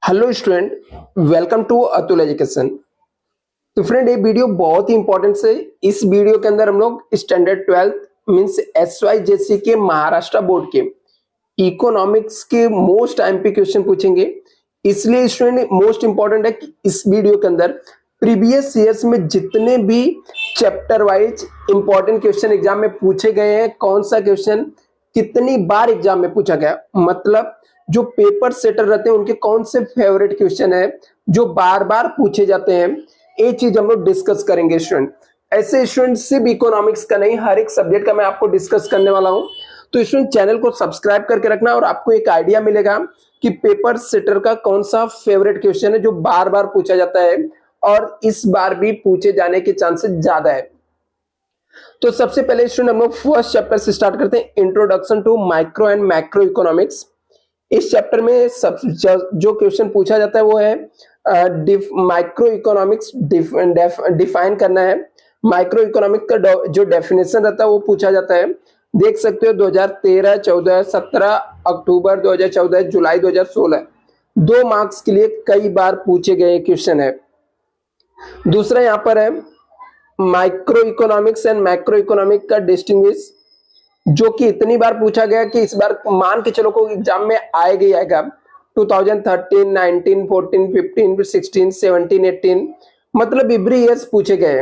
Hello student, welcome to Atul education. तो friend, ये video बहुत ही इंपॉर्टेंट है। इस वीडियो के अंदर हम लोग स्टैंडर्ड 12 मींस SYJC के महाराष्ट्र बोर्ड के इकोनॉमिक्स के मोस्ट एमपी क्वेश्चन पूछेंगे। इसलिए स्टूडेंट मोस्ट इंपॉर्टेंट है कि इस वीडियो के अंदर प्रीवियस ईयर्स में जितने भी chapter wise important question exam में पूछे गए हैं, कौन सा क्वेश्चन कितनी बार एग्जाम में पूछा गया, मतलब जो पेपर सेटर रहते हैं उनके कौन से फेवरेट क्वेश्चन है जो बार बार पूछे जाते हैं, ये चीज हम लोग डिस्कस करेंगे स्टूडेंट। ऐसे स्टूडेंट सिर्फ इकोनॉमिक्स का नहीं, हर एक सब्जेक्ट का मैं आपको डिस्कस करने वाला हूं। तो स्टूडेंट चैनल को सब्सक्राइब करके रखना और आपको एक आइडिया मिलेगा कि पेपर सेटर का कौन सा फेवरेट क्वेश्चन है जो बार बार पूछा जाता है और इस बार भी पूछे जाने के चांसेस ज्यादा है। तो सबसे पहले स्टूडेंट हम लोग फर्स्ट चैप्टर से स्टार्ट करते हैं, introduction to micro and macro economics. इस चैप्टर में सब जो क्वेश्चन पूछा जाता है वो है माइक्रो इकोनॉमिक्स डिफाइन करना है। माइक्रो इकोनॉमिक का जो डेफिनेशन रहता है वो पूछा जाता है। देख सकते हो 2013, 14, 17 अक्टूबर 2014, जुलाई 2016 2 मार्क्स के लिए कई बार पूछे गए क्वेश्चन है। दूसरा यहाँ पर है micro economics and macro economic का डिस्टिंग्विश, जो कि इतनी बार पूछा गया कि इस बार मान के चलो को एग्जाम में आएगा ही आएगा। 2013, 19, 14, 15, 16, 17, 18 मतलब एवरी ईयर्स पूछे गए।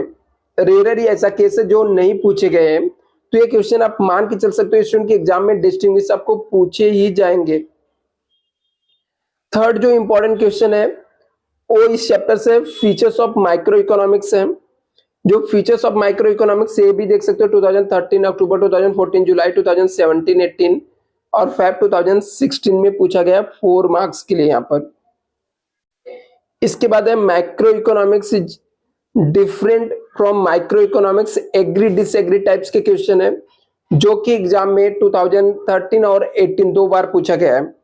रेयर ही ऐसा केस है जो नहीं पूछे गए हैं। तो ये क्वेश्चन आप मान के चल सकते हो स्टूडेंट के एग्जाम में डिस्टिंग्विश आपको पूछे ही जाएंगे। थर्ड जो इंपॉर्टेंट क्वेश्चन है वो इस चैप्टर से फीचर्स ऑफ माइक्रो इकोनॉमिक्स है। जो फीचर्स ऑफ माइक्रो इकोनॉमिक्स ये भी देख सकते हो 2013 अक्टूबर, 2014 जुलाई, 2017 18 और फेब 2016 में पूछा गया 4 मार्क्स के लिए यहाँ पर। इसके बाद है macro economics is different from micro economics, agree disagree types के क्वेश्चन है जो कि एग्जाम में 2013 और 18 2 बार पूछा गया है।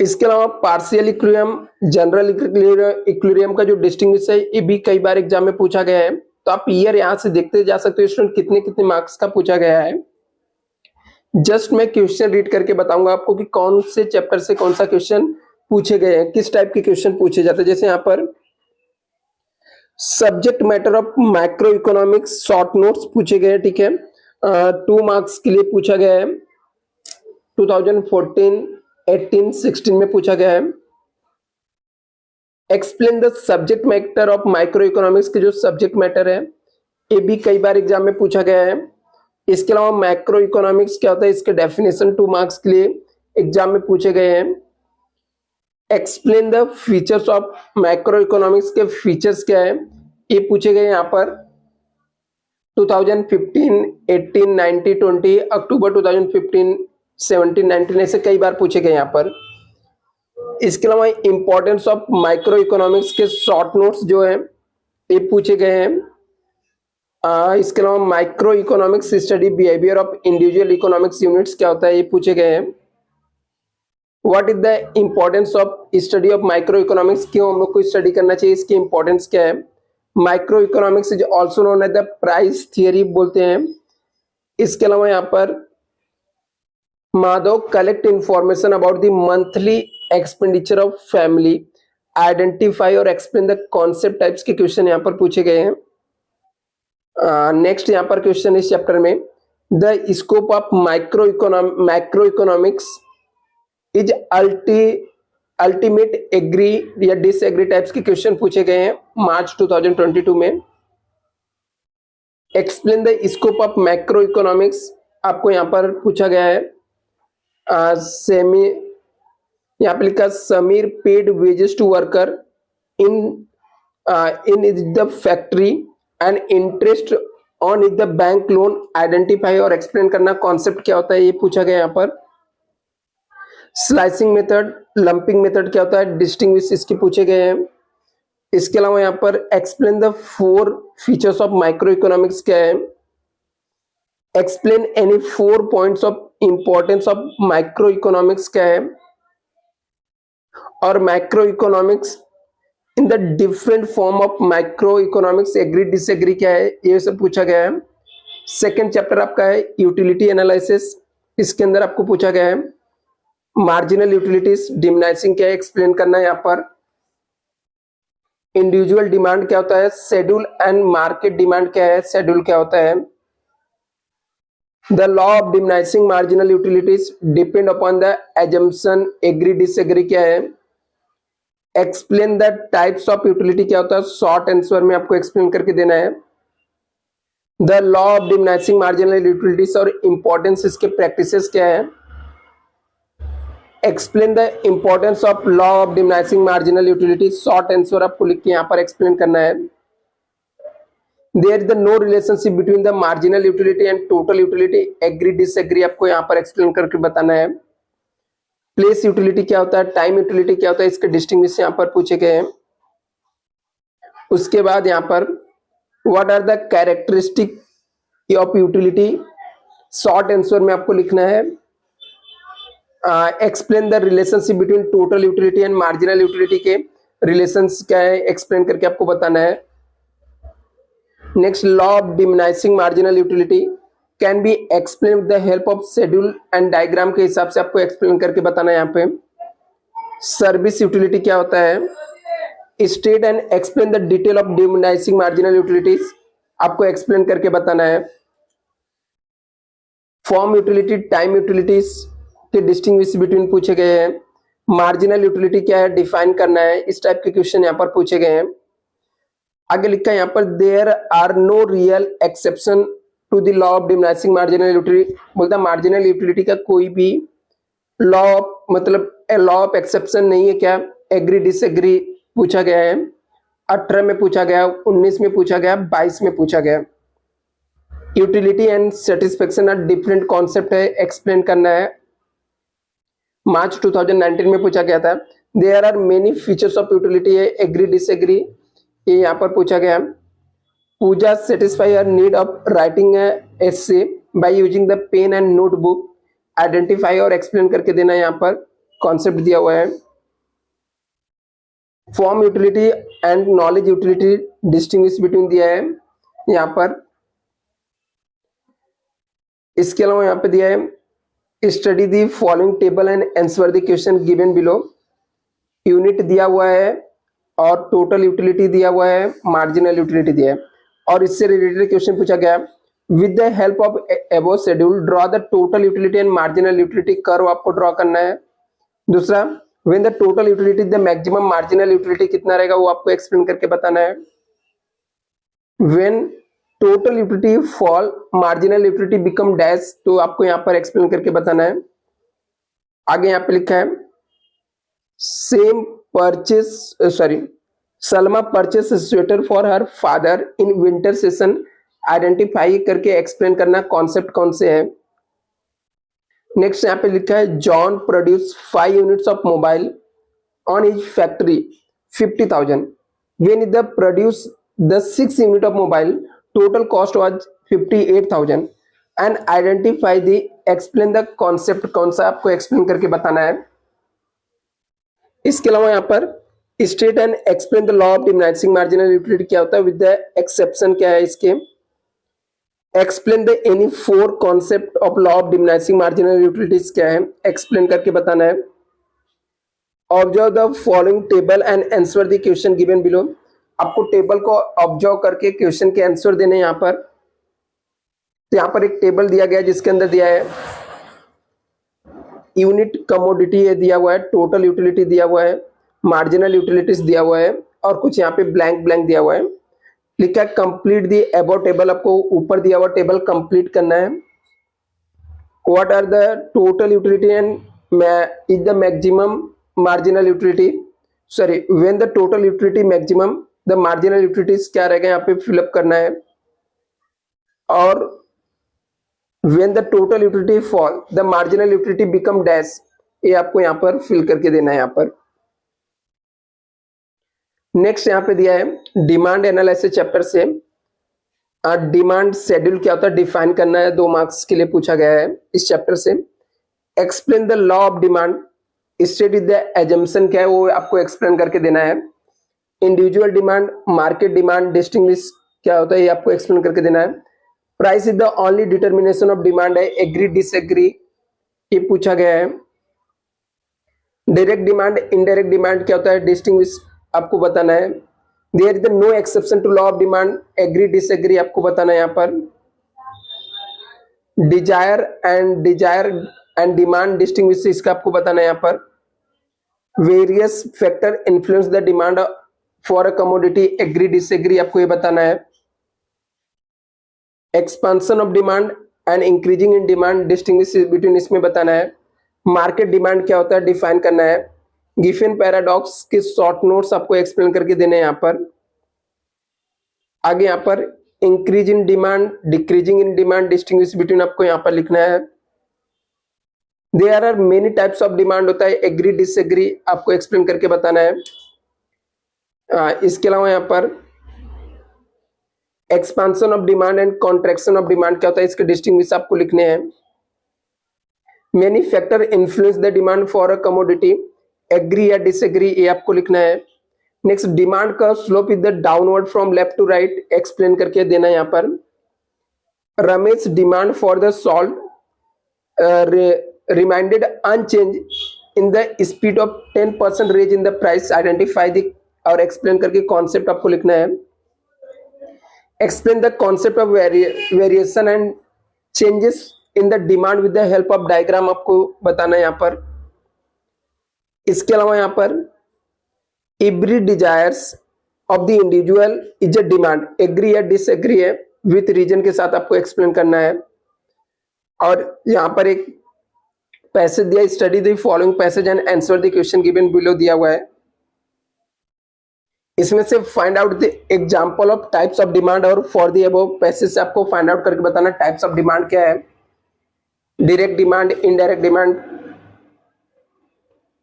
इसके अलावा पार्शियल इक्विलिब्रियम, जनरल इक्विलिब्रियम का जो डिस्टिंग्विश है ये भी कई बार एग्जाम में पूछा गया है। तो आप ईयर यहां से देखते जा सकते हो स्टूडेंट कितने कितने मार्क्स का पूछा गया है। जस्ट मैं क्वेश्चन रीड करके बताऊंगा आपको कि कौन से चैप्टर से कौन सा क्वेश्चन पूछे गए हैं, किस टाइप के क्वेश्चन पूछे जाते हैं। जैसे यहाँ पर subject matter of micro economics short notes पूछे गए हैं, ठीक है। 2 मार्क्स के लिए पूछा गया है। 2014, 18, 16 में पूछा गया है। Explain the subject matter of micro economics के जो सब्जेक्ट मैटर है ये भी कई बार एग्जाम में पूछा गया है। इसके अलावा मैक्रो इकोनॉमिक्स क्या होता है, इसके डेफिनेशन 2 मार्क्स के लिए एग्जाम में पूछे गए हैं। Explain the features of macro economics के फीचर्स क्या है ये पूछे गए यहाँ पर। 2015, 18, 19, 20 अक्टूबर 2015, 17, 19 ऐसे कई बार पूछे गए यहाँ पर। इसके अलावा इंपॉर्टेंस ऑफ माइक्रो इकोनॉमिक्स के शॉर्ट नोट्स जो है ये पूछे गए हैं। इसके अलावा micro economics study behaviour of individual economics units क्या होता है ये पूछे गए हैं। What is the importance of study of micro economics, क्यों हम लोग को स्टडी करना चाहिए, इसकी इंपॉर्टेंस क्या है। Micro economics is also known as the price theory बोलते हैं। इसके अलावा यहाँ पर Madhav collect information about the monthly expenditure of family, identify और एक्सप्लेन द कॉन्सेप्ट टाइप्स के क्वेश्चन यहाँ पर पूछे गए हैं। नेक्स्ट यहाँ पर क्वेश्चन इस चैप्टर में the scope of macro economics is ultimate agree या डिसएग्री टाइप्स के क्वेश्चन पूछे गए हैं मार्च 2022 में। Explain the scope of macro economics आपको यहाँ पर पूछा गया है। सेमी यहाँ पे लिखा Sameer paid wages to worker in the factory and interest on is the bank loan, identify और एक्सप्लेन करना कॉन्सेप्ट क्या होता है ये पूछा गया यहाँ पर। स्लाइसिंग मेथड, लंपिंग मेथड क्या होता है, डिस्टिंग्विश इसके पूछे गए हैं। इसके अलावा यहाँ पर explain the 4 features of micro economics क्या है। Explain any 4 points of importance of micro economics क्या है और micro economics in the different form of micro economics agree disagree क्या है ये सब पूछा गया है। सेकेंड चैप्टर आपका है यूटिलिटी एनालिसिस, इसके अंदर आपको पूछा गया है मार्जिनल यूटिलिटीज डिमिनाइजिंग क्या है एक्सप्लेन करना है यहाँ पर। इंडिविजुअल डिमांड क्या होता है, शेड्यूल एंड मार्केट डिमांड क्या है, शेड्यूल क्या होता है। The law of diminishing marginal utilities depend upon the assumption agree disagree क्या है। Explain the types of utility क्या होता है, शॉर्ट आंसर में आपको एक्सप्लेन करके देना है। The law of diminishing marginal utilities और इंपॉर्टेंस इसके प्रैक्टिसेस क्या है। Explain the importance of law of diminishing marginal utility, short answer आपको लिख के यहाँ पर एक्सप्लेन करना है। There is the no relationship between the marginal utility and total utility, agree disagree आपको यहाँ पर एक्सप्लेन करके बताना है। प्लेस यूटिलिटी क्या होता है, टाइम यूटिलिटी क्या होता है, इसके डिस्टिंग्विश यहाँ पर पूछे गए हैं। उसके बाद यहाँ पर what are the characteristic of utility, short answer में आपको लिखना है। Explain the relationship between total utility and marginal utility के रिलेशंस क्या है एक्सप्लेन करके आपको बताना है। Next, law of diminishing marginal utility can be explain with the help of schedule and diagram के हिसाब से आपको एक्सप्लेन करके बताना है यहाँ पे। सर्विस यूटिलिटी क्या होता है, state and explain the detail of diminishing marginal utilities आपको एक्सप्लेन करके बताना है। फॉर्म यूटिलिटी, टाइम यूटिलिटीज के डिस्टिंग्विश बिटवीन पूछे गए हैं। मार्जिनल यूटिलिटी क्या है डिफाइन करना है, इस टाइप के क्वेश्चन यहाँ पर पूछे गए हैं। आगे लिखा है यहाँ पर there are no real exception to the law of diminishing marginal utility, बोलता मार्जिनल यूटिलिटी का कोई भी लॉ मतलब लॉ ऑफ एक्सेप्शन नहीं है क्या, एग्री डिसएग्री पूछा गया है। 18 में पूछा गया, 19 में पूछा गया, 22 में पूछा गया। Utility and satisfaction are different concept है, एक्सप्लेन करना है। मार्च 2019 में पूछा गया था। There are many features of utility है, एग्री डिसएग्री ये यहाँ पर पूछा गया। Pooja satisfy her need of writing essay by using the pen and notebook, identify और एक्सप्लेन करके देना यहाँ पर कॉन्सेप्ट दिया हुआ है। Form utility and knowledge utility distinguish between दिया है यहाँ पर। इसके अलावा यहाँ पे दिया है study the following table and answer the question given below, unit दिया हुआ है और टोटल यूटिलिटी दिया हुआ है, मार्जिनल यूटिलिटी दिया है। और इससे रिलेटेड क्वेश्चन पूछा गया with the help of above schedule draw the total utility and marginal utility curve आपको ड्रॉ करना है। दूसरा, when the total utility the maximum marginal utility कितना रहेगा वो आपको एक्सप्लेन करके बताना है। When total utility fall marginal utility become dash, तो आपको यहाँ पर एक्सप्लेन करके बताना है। आगे यहाँ पे लिखा है same purchase Salma purchase sweater for her father in winter session, identify करके एक्सप्लेन करना कॉन्सेप्ट कौन से है। नेक्स्ट यहाँ पे लिखा है John produce 5 units of mobile on his factory 50,000, when the produce the 6 unit of mobile total cost was 58,000 and identify the explain the concept, कौन सा आपको एक्सप्लेन करके बताना है। इसके अलावा यहाँ पर state and explain the law of diminishing marginal utility क्या होता है विद द एक्सेप्शन क्या है इसके। Explain the any 4 concept of law of diminishing marginal utilities क्या है, एक्सप्लेन करके बताना है। Observe the following table and answer the question given below, आपको टेबल को ऑब्जर्व करके क्वेश्चन के आंसर देने यहाँ पर। तो यहाँ पर एक टेबल दिया गया जिसके अंदर दिया है यूनिट कमोडिटी है दिया हुआ है, टोटल यूटिलिटी दिया हुआ है, मार्जिनल यूटिलिटीज दिया हुआ है और कुछ यहाँ पे ब्लैंक ब्लैंक दिया हुआ है। लिखा है कंप्लीट दी अबव टेबल, आपको ऊपर दिया हुआ टेबल कंप्लीट करना है। What are the total utility and is the maximum marginal utility, sorry when the total utility maximum the marginal utilities क्या रहेगा यहाँ पे फिलअप करना है। और when the total utility fall the marginal utility become dash, ये आपको यहाँ पर फिल करके देना है यहाँ पर। नेक्स्ट यहाँ पे दिया है डिमांड एनालिसिस चैप्टर से डिमांड शेड्यूल क्या होता है डिफाइन करना है, 2 मार्क्स के लिए पूछा गया है इस चैप्टर से। Explain the law of demand, state with the assumption क्या है वो आपको एक्सप्लेन करके देना है। Individual demand, market demand, distinguish क्या होता है ये आपको एक्सप्लेन करके देना है। Price is the only determination of demand है, एग्री डिसएग्री ये पूछा गया है। डायरेक्ट डिमांड, इनडायरेक्ट डिमांड क्या होता है, डिस्टिंग्विश आपको बताना है। There is no exception to law of demand, agree disagree आपको बताना है यहाँ पर। डिजायर एंड डिमांड डिस्टिंग्विश इसका आपको बताना है यहाँ पर। Various factor influence the demand for a commodity, agree disagree आपको ये बताना है। Expansion of demand and increasing in demand distinguish between, इसमें बताना है। मार्केट डिमांड क्या होता है डिफाइन करना है। गिफिन पैराडॉक्स के शॉर्ट नोट्स आपको एक्सप्लेन करके देने हैं यहाँ पर। आगे यहाँ पर increase in demand, decreasing in demand distinguish between आपको यहाँ पर लिखना है। There are many types of demand होता है, एग्री डिसएग्री आपको एक्सप्लेन करके बताना है। इसके अलावा यहाँ पर expansion of demand and contraction of demand क्या होता है, इसके डिस्टिंग्विश आपको लिखने हैं। Many factor influence the demand for a commodity, agree या डिसएग्री ये आपको लिखना है। नेक्स्ट, डिमांड का slope is the downward from left to right, explain करके देना है यहाँ पर। Ramesh demand for the salt reminded unchange in the speed of 10% raise in the price, identify the और एक्सप्लेन करके कॉन्सेप्ट आपको लिखना है। Explain the concept of variation and changes in the demand with the help of diagram आपको बताना है यहाँ पर। इसके अलावा यहाँ पर every desires of the individual is a demand, agree या डिसएग्री है, विथ रीजन के साथ आपको एक्सप्लेन करना है। और यहाँ पर एक पैसेज दिया, study the following passage and answer the question given below दिया हुआ है। इसमें से find out the example of types of demand, और फॉर द अबव पैसेज से आपको फाइंड आउट करके बताना टाइप्स ऑफ डिमांड क्या है, डायरेक्ट डिमांड, इनडायरेक्ट डिमांड,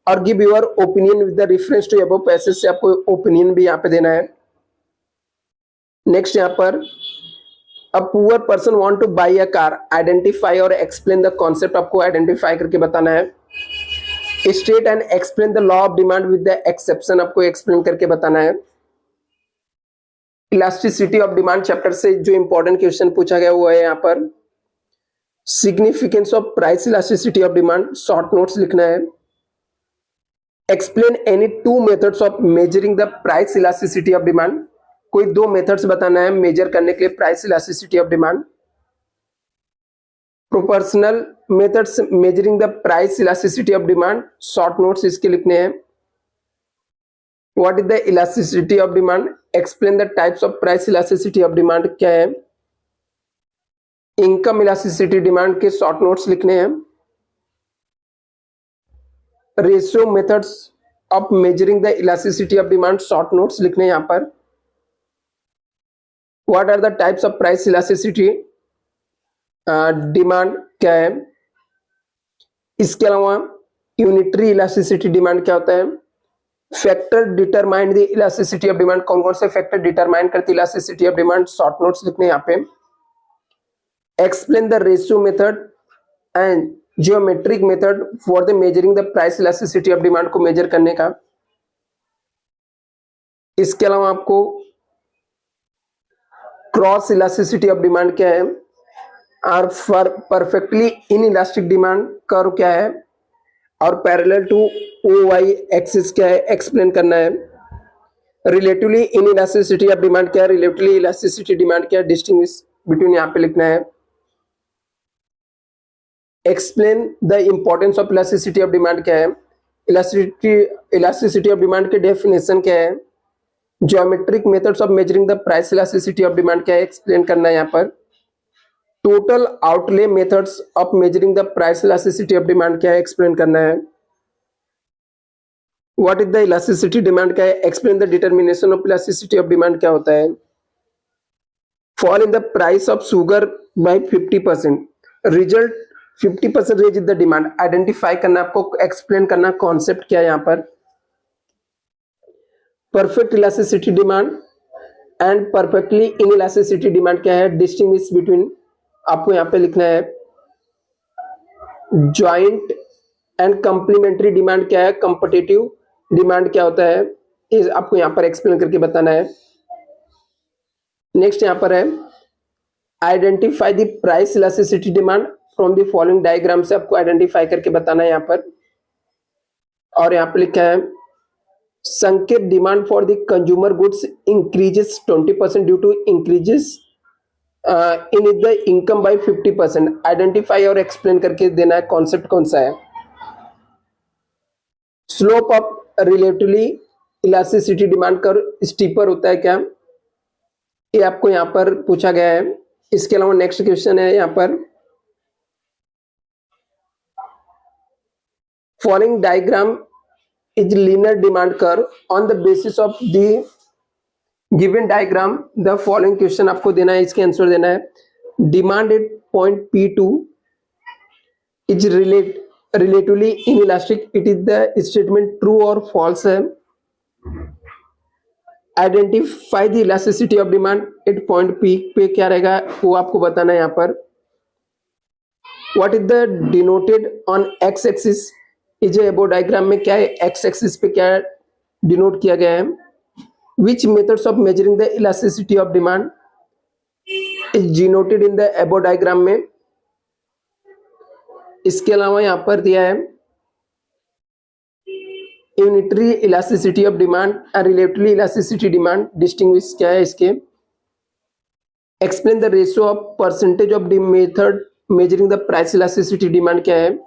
और give your opinion with the reference to above passage से आपको ओपिनियन भी यहाँ पे देना है। नेक्स्ट यहाँ पर a poor person want two by a car, identify और एक्सप्लेन द कॉन्सेप्ट आपको आइडेंटिफाई करके बताना है। State and explain the law of demand with the exception आपको एक्सप्लेन करके बताना है। इलास्टिसिटी ऑफ डिमांड चैप्टर से जो इंपॉर्टेंट क्वेश्चन पूछा गया वो है यहाँ पर। Significance of price elasticity of demand, short notes लिखना है। Explain any two methods of measuring the price elasticity of demand, कोई दो मेथड्स बताना है मेजर करने के लिए price elasticity of demand. Proportional methods measuring the price elasticity of demand, short notes इसके लिखने हैं। What is the elasticity of demand, explain the types of price elasticity of demand क्या है। इनकम इलास्टिसिटी डिमांड के short notes लिखने हैं। Ratio methods of measuring the elasticity of demand, short notes लिखने हैं यहाँ पर। What are the types of price elasticity demand क्या है। इसके अलावा यूनिटरी इलास्टिसिटी डिमांड क्या होता है। Factor determine the elasticity of demand, कौन कौन से फैक्टर डिटरमाइन करती है elasticity of demand, short notes लिखने हैं यहाँ पे। Explain the ratio method and geometric method for the measuring the price elasticity of demand को मेजर करने का। इसके अलावा आपको क्रॉस इलास्टिसिटी ऑफ डिमांड क्या है, और for perfectly in elastic demand curve क्या है, और पैरेलल टू OY एक्सिस क्या है एक्सप्लेन करना है। Relatively in elasticity of demand क्या है, रिलेटिवली इलास्टिसिटी डिमांड क्या है, डिस्टिंग्विश बिटवीन यहाँ पे लिखना है। Explain the importance of elasticity of demand क्या है, इलास्टिसिटी ऑफ डिमांड के डेफिनेशन क्या है। Geometric methods of measuring the price elasticity of demand क्या है एक्सप्लेन करना है यहाँ पर। Total outlay methods of measuring the price elasticity of demand क्या है एक्सप्लेन करना है। What is the elasticity demand क्या है, explain the determination of elasticity of demand क्या होता है। Fall in the price of sugar by 50%, result 50% raise in the demand, identify करना आपको, एक्सप्लेन करना कॉन्सेप्ट क्या है यहाँ पर। Perfect elasticity demand and perfectly in elasticity demand क्या है, डिस्टिंग्विश बिटवीन आपको यहाँ पे लिखना है। ज्वाइंट एंड कंप्लीमेंट्री डिमांड क्या है, कॉम्पिटिटिव डिमांड क्या होता है, ये आपको यहाँ पर एक्सप्लेन करके बताना है। नेक्स्ट यहाँ पर है identify the price elasticity demand from the following diagram से आपको आइडेंटिफाई करके बताना है यहाँ पर। और यहाँ पे लिखा है Sanket demand for the consumer goods increases 20% due to increases in the income by 50%। Identify और एक्सप्लेन करके देना है कॉन्सेप्ट कौन सा है। Slope of relatively elasticity demand curve steeper होता है क्या, ये आपको यहाँ पर पूछा गया है। इसके अलावा नेक्स्ट क्वेश्चन है यहाँ पर following diagram is linear demand curve on the basis of the given diagram the following question आपको देना है, इसके आंसर देना है। Demand eight point P2 is relatively inelastic, it is the statement true और फॉल्स है। Identify the elasticity of demand eight point P पे क्या रहेगा वो आपको बताना है यहाँ पर। What is the denoted on x axis, is एबो डायग्राम में क्या है, एक्स एक्सिस पे क्या डिनोट किया गया है। Which methods of measuring the elasticity of demand is denoted in the above diagram में। इसके अलावा यहाँ पर दिया है यूनिटरी इलास्टिसिटी ऑफ डिमांड और रिलेटिवली इलास्टिसिटी डिमांड डिस्टिंग्विश क्या है इसके। Explain the ratio of percentage of the method measuring the price elasticity demand क्या है।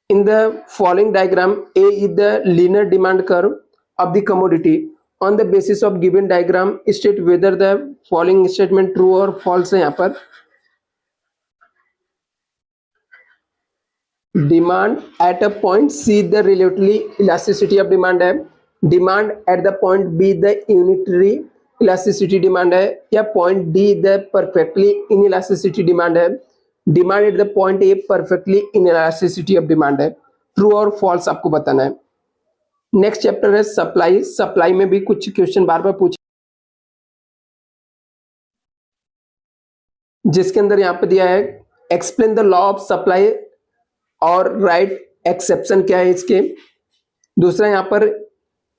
In the following diagram A is the linear demand curve of the commodity on the basis of given diagram state whether the following statement true और false है यहाँ पर। Demand at a point C the relatively elasticity of demand है, demand at the point B the unitary elasticity demand है, या point D the perfectly in elasticity demand है। Demand at the point A perfectly in elasticity of demand है। True और false आपको बताना है। Next chapter है सप्लाई। सप्लाई में भी कुछ क्वेश्चन बार बार पूछे, जिसके अंदर यहाँ पे दिया है explain the law of supply और राइट एक्सेप्शन क्या है इसके। दूसरा यहाँ पर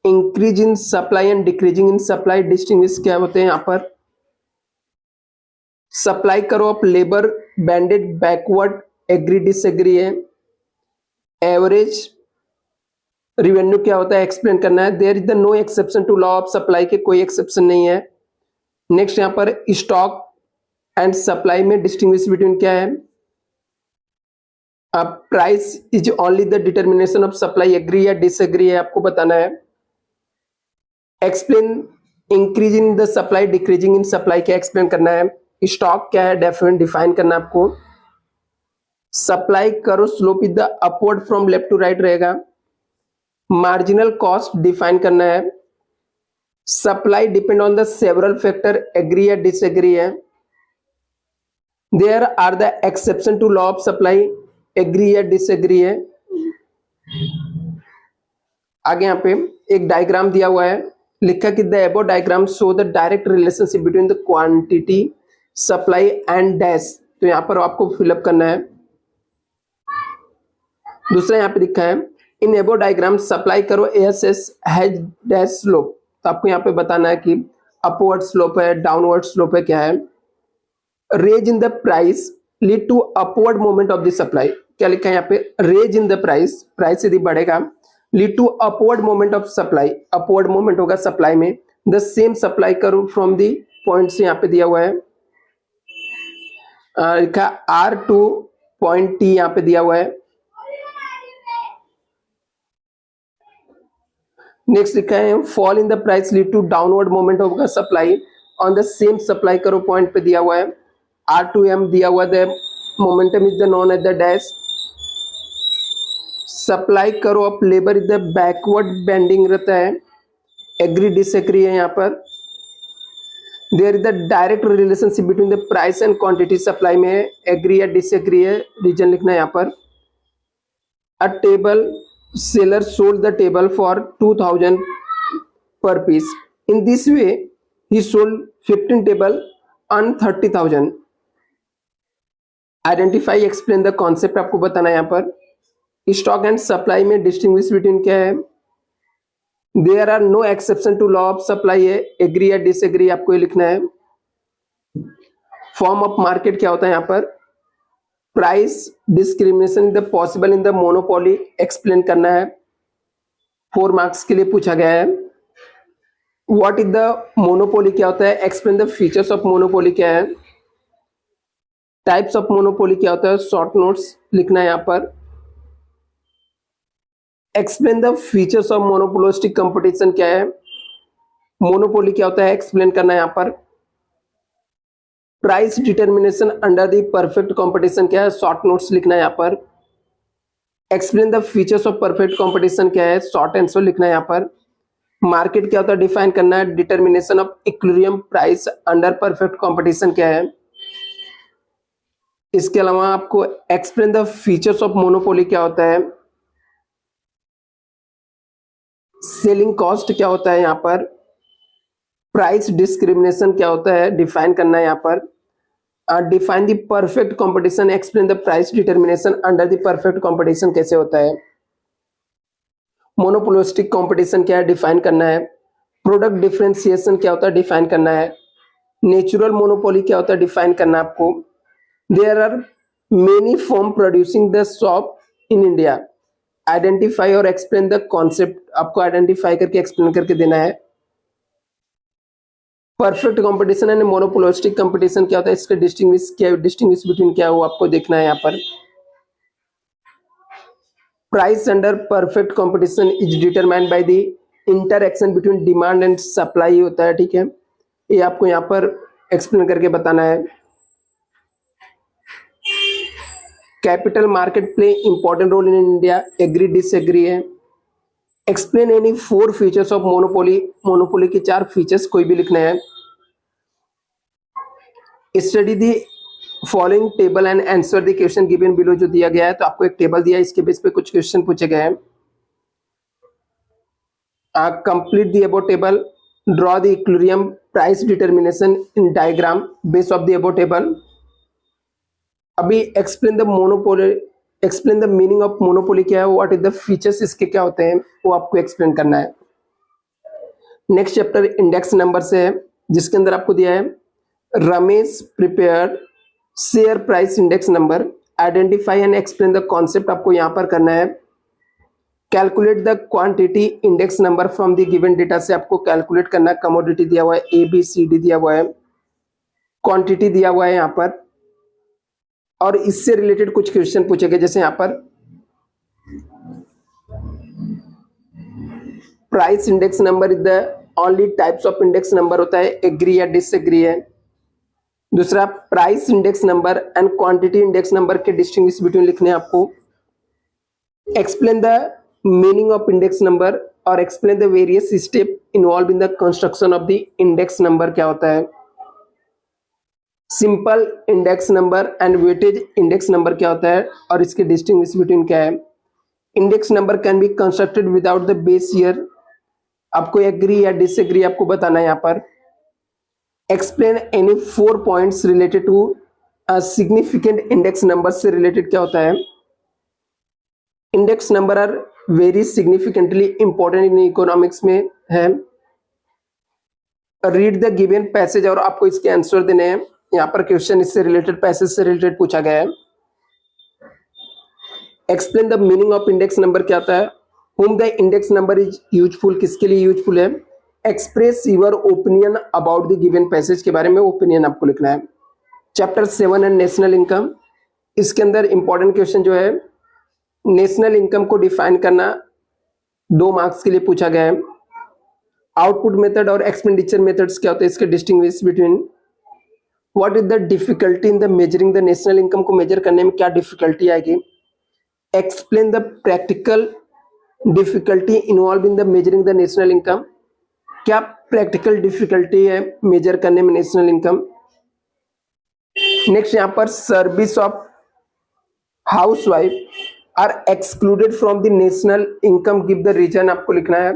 increase in supply and decreasing in supply distinguish क्या होते हैं यहाँ पर। Supply curve of labour bended backward agree disagree है। एवरेज रिवेन्यू क्या होता है एक्सप्लेन करना है। There is the no exception to law of supply के कोई एक्सेप्शन नहीं है। नेक्स्ट यहाँ पर स्टॉक एंड सप्लाई में डिस्टिंग्विश बिटवीन क्या है। Price is only the determination of supply, agree या डिसएग्री है आपको बताना है। Explain increase in the supply decreasing in supply क्या एक्सप्लेन करना है। स्टॉक क्या है डिफाइन करना आपको। Supply curve slope is the upward from left to right रहेगा। मार्जिनल कॉस्ट डिफाइन करना है। Supply depend on the several factor, agree या डिसएग्री है। There are the exception to law of supply, agree या disagree है। आगे यहाँ पे एक डायग्राम दिया हुआ है, लिखा कि the above diagram show the direct relationship between the quantity supply and dash. तो यहाँ पर आपको फिलअप करना है। दूसरा यहाँ पे लिखा है in above diagram supply curve ASS has dash slope. तो आपको यहाँ पे बताना है कि अपवर्ड स्लोप है, डाउनवर्ड स्लोप है, क्या है। Raise in the price lead to upward movement of the supply, क्या लिखा है यहाँ पे। Raise in the price, price यदि बढ़ेगा, lead to upward movement of supply, upward movement होगा सप्लाई में। The same supply curve from the point से यहाँ पे दिया हुआ है, लिखा R2 पॉइंट T यहाँ पे दिया हुआ है। नेक्स्ट लिखा है fall in the price lead to downward movement होगा supply on the same supply curve point पे दिया हुआ है। R2M दिया हुआ है, momentum is the non at the dash. Supply curve of labour is the backward bending रहता है, एग्री डिसएग्री है यहाँ पर। There is the direct relationship between the price and quantity supply में है, एग्री या डिसएग्री है, रीजन लिखना है यहाँ पर। अ table seller sold the table for 2000 per piece. In this way he sold 15 table on 30,000. Identify explain the concept आपको बताना है यहाँ पर। स्टॉक एंड सप्लाई में डिस्टिंग्विश बिटवीन क्या है। There are no exception to law of supply है, agree या डिसएग्री आपको ये लिखना है। फॉर्म ऑफ मार्केट क्या होता है यहाँ पर। Price discrimination the possible in the monopoly explain करना है, 4 मार्क्स के लिए पूछा गया है। व्हाट इज द मोनोपोली क्या होता है, explain the features of monopoly क्या है, टाइप्स ऑफ मोनोपोली क्या होता है, शॉर्ट नोट्स लिखना है यहाँ पर। Explain the features of monopolistic competition क्या है, मोनोपोली क्या होता है एक्सप्लेन करना है यहाँ पर। Price determination under the perfect competition क्या है, शॉर्ट नोट्स लिखना है यहाँ पर। Explain the features of perfect competition क्या है, शॉर्ट आंसर लिखना है यहाँ पर। मार्केट क्या होता है डिफाइन करना है, determination of equilibrium price under perfect competition क्या है। इसके अलावा आपको explain the features of monopoly क्या होता है, सेलिंग कॉस्ट क्या होता है यहाँ पर, प्राइस डिस्क्रिमिनेशन क्या होता है डिफाइन करना है यहाँ पर। Define the perfect competition, explain the price determination under the perfect competition कैसे होता है। मोनोपोलिस्टिक कंपटीशन क्या है डिफाइन करना है। प्रोडक्ट डिफरेंशिएशन क्या होता है डिफाइन करना है। नेचुरल मोनोपोली क्या होता है डिफाइन करना है आपको। There are many firm producing the shop in India, identify और एक्सप्लेन द कॉन्सेप्ट, आपको आइडेंटिफाई करके एक्सप्लेन करके देना है। Perfect competition and monopolistic competition क्या होता है, इसका डिस्टिंग्विश बिटवीन क्या है वो आपको देखना है यहाँ पर। Price under perfect competition is determined by the interaction between demand and supply होता है, ठीक है, ये आपको यहाँ पर एक्सप्लेन करके बताना है। Capital market play important role in India, agree disagree है। Explain any 4 features of monopoly, monopoly के 4 फीचर्स कोई भी लिखने हैं। Study the following table and answer the question given below, जो दिया गया है तो आपको एक टेबल दिया है, इसके बेस पे कुछ क्वेश्चन पूछे गए हैं। Complete the above table, draw the equilibrium price determination in diagram base of the above table. अभी explain the monopoly, explain the meaning of monopoly क्या है, व्हाट इज द फीचर्स इसके क्या होते हैं वो आपको एक्सप्लेन करना है। नेक्स्ट चैप्टर इंडेक्स नंबर से है, जिसके अंदर आपको दिया है Ramesh prepare share price index number, identify and explain the concept आपको यहाँ पर करना है। Calculate the quantity index number from the given data, से आपको कैलकुलेट करना है। कमोडिटी दिया हुआ है, ABCD दिया हुआ है, क्वांटिटी दिया हुआ है यहाँ पर, और इससे रिलेटेड कुछ क्वेश्चन पूछे गए, जैसे यहाँ पर price index number is the only types of index number होता है, एग्री या डिसएग्री है। दूसरा price index number and quantity index number के डिस्टिंग्विश बिटवीन लिखने हैं आपको। Explain the meaning of index number और explain the various step involve in the construction of the index number क्या होता है। Simple index number and weightage index number क्या होता है और इसके डिस्टिंग्विश बिटवीन क्या है। Index number can be constructed without the base year, आपको एग्री या डिसएग्री आपको बताना है यहाँ पर। Explain any 4 points related to significant index number, से रिलेटेड क्या होता है। Index number are very significantly important in economics में है। रीड द गिवन पैसेज, और आपको इसके आंसर देने हैं। यहाँ पर क्वेश्चन इससे रिलेटेड, पैसेज से रिलेटेड पूछा गया है। Explain the meaning of index number क्या होता है। Whom the index number is useful, किसके लिए यूजफुल है। Express your opinion about the given passage, के बारे में ओपिनियन आपको लिखना है। चैप्टर 7 एंड नेशनल इनकम, इसके अंदर इंपॉर्टेंट क्वेश्चन जो है नेशनल इनकम को डिफाइन करना, 2 मार्क्स के लिए पूछा गया है। आउटपुट मेथड और एक्सपेंडिचर मेथड्स क्या होते हैं, इसके distinguish between. What is the difficulty in the measuring the national income, को मेजर करने में क्या डिफिकल्टी आएगी। Explain the practical difficulty involve in the measuring the national income, क्या प्रैक्टिकल डिफिकल्टी है मेजर करने में नेशनल इनकम। नेक्स्ट यहाँ पर service of housewife are excluded from the national income, give the reason आपको लिखना है।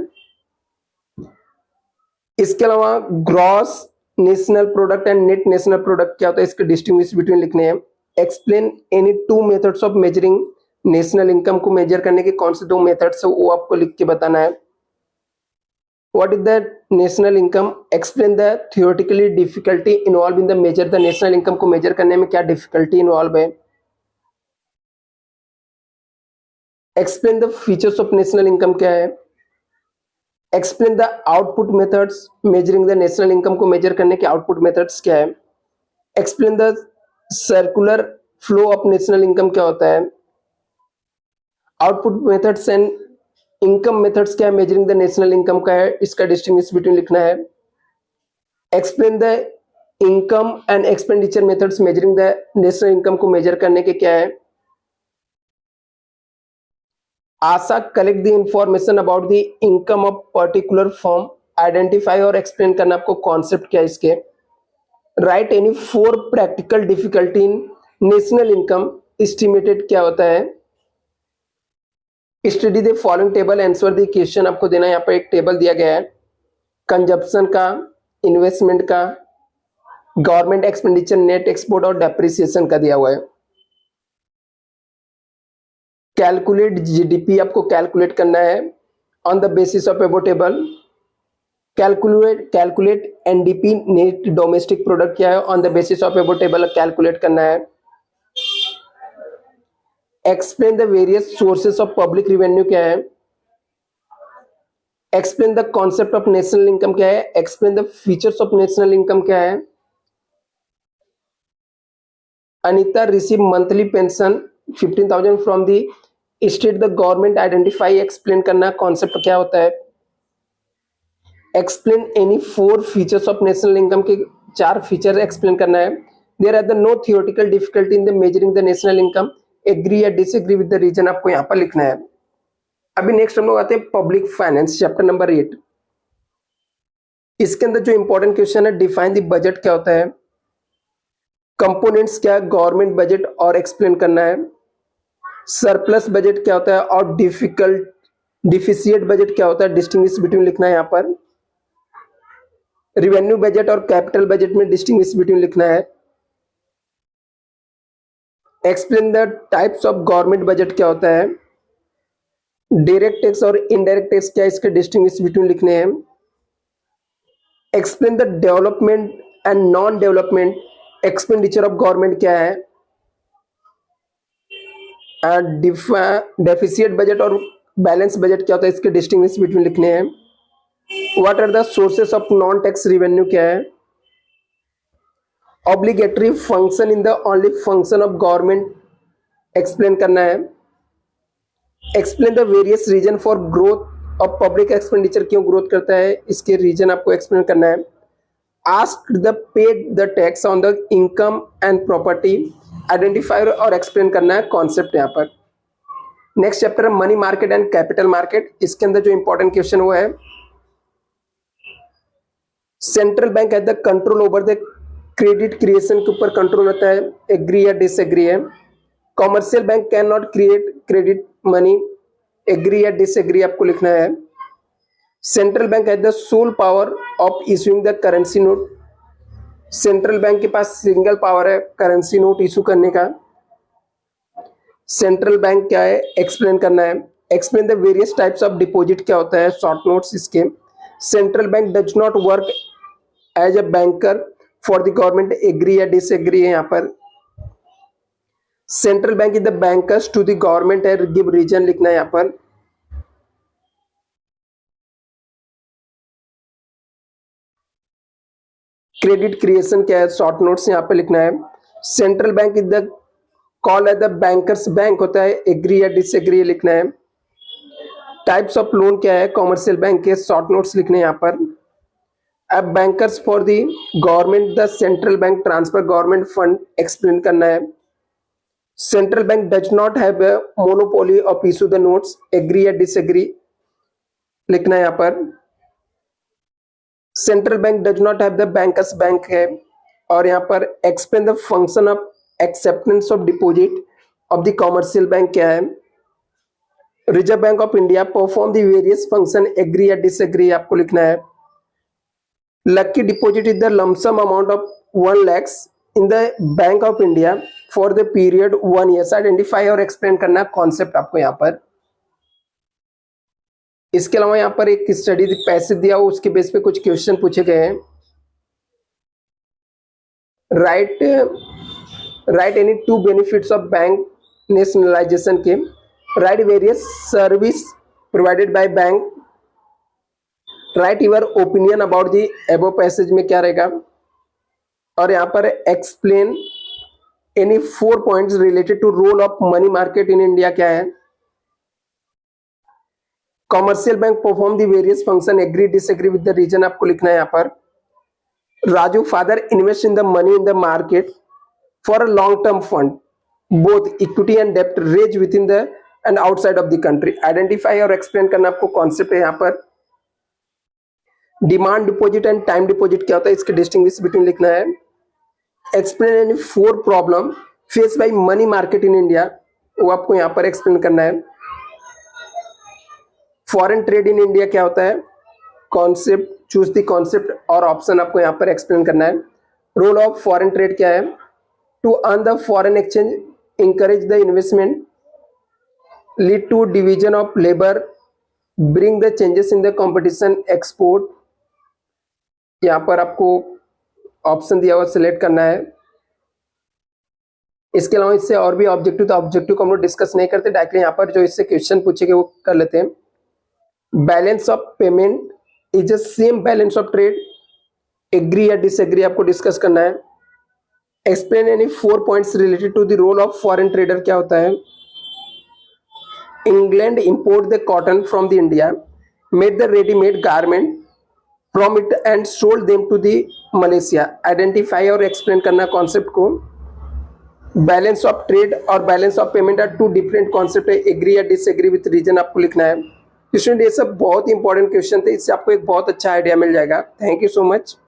इसके अलावा gross national product and net national product क्या होता है, इसके डिस्टिंग्विश बिटवीन लिखने हैं। Explain any 2 methods of measuring national income, को मेजर करने के कौन से 2 मेथड्स है वो आपको लिख के बताना है। What is the national income, explain the theoretically difficulty involve in the measure the national income, को मेजर करने में क्या डिफिकल्टी इन्वॉल्व है। Explain the features of national income क्या है, explain the output methods measuring the national income को measure करने के आउटपुट मेथड्स क्या है, explain the circular flow of national income क्या होता है, output methods and income methods क्या है मेजरिंग द नेशनल इनकम का है, इसका डिस्टिंग्विश बिटवीन लिखना है, explain the income and expenditure methods measuring the national income को मेजर करने के क्या है, Asha collect the information about the income of particular form, identify और एक्सप्लेन करना आपको कॉन्सेप्ट क्या है इसके, write any 4 practical difficulty in national income estimated क्या होता है, study the following table answer the question आपको देना है, यहाँ पर एक टेबल दिया गया है कंजप्शन का, इन्वेस्टमेंट का, गवर्नमेंट एक्सपेंडिचर, नेट एक्सपोर्ट और डेप्रिसिएशन का दिया हुआ है। कैलकुलेट जीडीपी आपको कैलकुलेट करना है ऑन द बेसिस ऑफ एबो table, calculate NDP net domestic product क्या है ऑन द बेसिस ऑफ एबो टेबल कैलकुलेट करना है, explain the various sources of public revenue क्या है, explain the concept of national income क्या है, explain the features of national income क्या है, Anita receive monthly pension 15,000 from the state the government, identify explain करना concept क्या होता है, explain any 4 features of national income के 4 फीचर एक्सप्लेन करना है, there are the no theoretical difficulty in the measuring the national income, agree या disagree with the reason आपको यहाँ पर लिखना है। अभी नेक्स्ट हम लोग आते हैं पब्लिक फाइनेंस चैप्टर नंबर 8। इसके अंदर जो इंपॉर्टेंट क्वेश्चन है डिफाइन द बजट क्या होता है, कंपोनेंट्स क्या है गवर्नमेंट बजट और एक्सप्लेन करना है, सरप्लस बजट क्या होता है और डिफिसिएट बजट क्या होता है डिस्टिंग्विश बिटवीन लिखना है यहाँ पर, रिवेन्यू बजट और कैपिटल बजट में डिस्टिंग्विश बिटवीन लिखना है, explain the types of government budget क्या होता है, डायरेक्ट टैक्स और इनडायरेक्ट टैक्स क्या है इसके डिस्टिंग्विश बिटवीन लिखने हैं, explain the development and non development expenditure of government क्या है, डेफिसिएट बजट और बैलेंस बजट क्या होता है इसके डिस्टिंग्विश बिटवीन लिखने हैं, what are the sources of non tax revenue क्या है, obligatory function in the only function of government explain करना है, explain the various reason for growth of public expenditure, क्यों ग्रोथ करता है इसके रीजन आपको एक्सप्लेन करना है, ask the paid the tax on the income and property, identify और एक्सप्लेन करना है कॉन्सेप्ट यहाँ पर। नेक्स्ट चैप्टर है money market and capital market. इसके अंदर जो इंपॉर्टेंट क्वेश्चन हुआ है, central bank has the control over the credit creation के ऊपर कंट्रोल रहता है, एग्री या डिसएग्री है, commercial bank can not create credit money, agree या डिसएग्री आपको लिखना है, central bank has the sole power of issuing the currency note, central bank के पास सिंगल पावर है करेंसी नोट इशू करने का, सेंट्रल बैंक क्या है एक्सप्लेन करना है, explain the various types of deposit क्या होता है शॉर्ट नोट्स इसके, central bank does not work as a banker for the government, agree या डिसएग्री है यहाँ पर, central bank is the bankers to the government है, गिव रीजन लिखना है यहाँ पर, क्रेडिट क्रिएशन क्या है शॉर्ट नोट्स यहाँ पे लिखना है, central bank is the call as the bankers bank होता है, एग्री या डिसएग्री लिखना है, टाइप्स ऑफ लोन क्या है कॉमर्शियल बैंक के शॉर्ट नोट्स लिखने हैं यहाँ पर, अब bankers for the government the central bank transfer government fund explain करना है, central bank does not have a monopoly of issue the notes, agree या डिसएग्री लिखना है यहाँ पर, central bank does not have the bankers bank है, और यहाँ पर explain the function of acceptance of deposit of the commercial bank क्या है, reserve bank of India perform the various function, agree या डिसएग्री आपको लिखना है, lucky deposit is the lump sum amount of 1 lakh in the bank of India for the period 1 year, identify और explain करना concept आपको यहाँ पर। इसके अलावा यहाँ पर एक स्टडी पैसे दिया हो उसके बेस पे कुछ क्वेश्चन पूछे गए हैं, write any 2 benefits of bank nationalization के, write various service provided by bank, write your opinion about the above passage में क्या रहेगा, और यहाँ पर explain any 4 points related to role of money market in India क्या है, commercial bank perform the various function, agree disagree with the reason आपको लिखना है यहाँ पर, Raju father invest in the money in the market for a long term fund both equity and डेप्ट raise within the and outside of the country, identify और explain करना आपको concept है यहाँ पर, demand deposit and time deposit क्या होता है इसके डिस्टिंग्विश बिटवीन लिखना है, explain any 4 problem face by money market in India वो आपको यहाँ पर एक्सप्लेन करना है, फॉरेन ट्रेड इन इंडिया क्या होता है, कॉन्सेप्ट चूज द कॉन्सेप्ट और ऑप्शन आपको यहाँ पर एक्सप्लेन करना है, रोल ऑफ फॉरेन ट्रेड क्या है, to earn the foreign exchange encourage the investment, lead to division of labour, bring the changes in the competition, export, यहाँ पर आपको ऑप्शन दिया हुआ सिलेक्ट करना है। इसके अलावा इससे और भी ऑब्जेक्टिव, तो ऑब्जेक्टिव को हम लोग डिस्कस नहीं करते, डायरेक्टली यहाँ पर जो इससे क्वेश्चन पूछेंगे वो कर लेते हैं। Balance of payment is a same balance of trade, agree या डिसएग्री आपको डिस्कस करना है, explain any 4 points related to the role of foreign trader क्या होता है, England import the cotton from the India, made the readymade garment from it and sold them to the Malaysia, identify और explain करना concept को, balance of trade और balance of payment are 2 different concept है, agree या disagree with reason आपको लिखना है। Student ये सब बहुत इंपॉर्टेंट क्वेश्चन थे, इससे आपको एक बहुत अच्छा आइडिया मिल जाएगा। Thank you so much.